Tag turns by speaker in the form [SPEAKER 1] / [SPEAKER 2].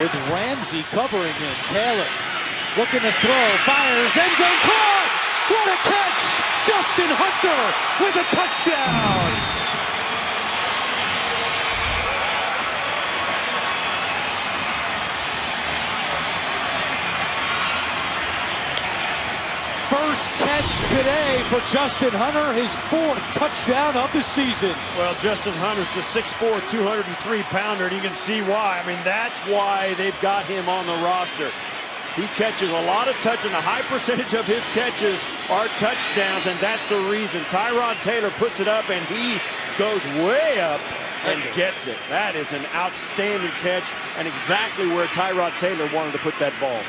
[SPEAKER 1] With Ramsey covering him, Taylor looking to throw, fires, end zone caught! What a catch! Justin Hunter with a touchdown! First catch today for Justin Hunter, his fourth touchdown of the season.
[SPEAKER 2] Well, Justin Hunter's the 6'4", 203-pounder, and you can see why. I mean, that's why they've got him on the roster. He catches a lot of touches, and a high percentage of his catches are touchdowns, and that's the reason. Tyrod Taylor puts it up, and he goes way up and gets it. That is an outstanding catch, and exactly where Tyrod Taylor wanted to put that ball.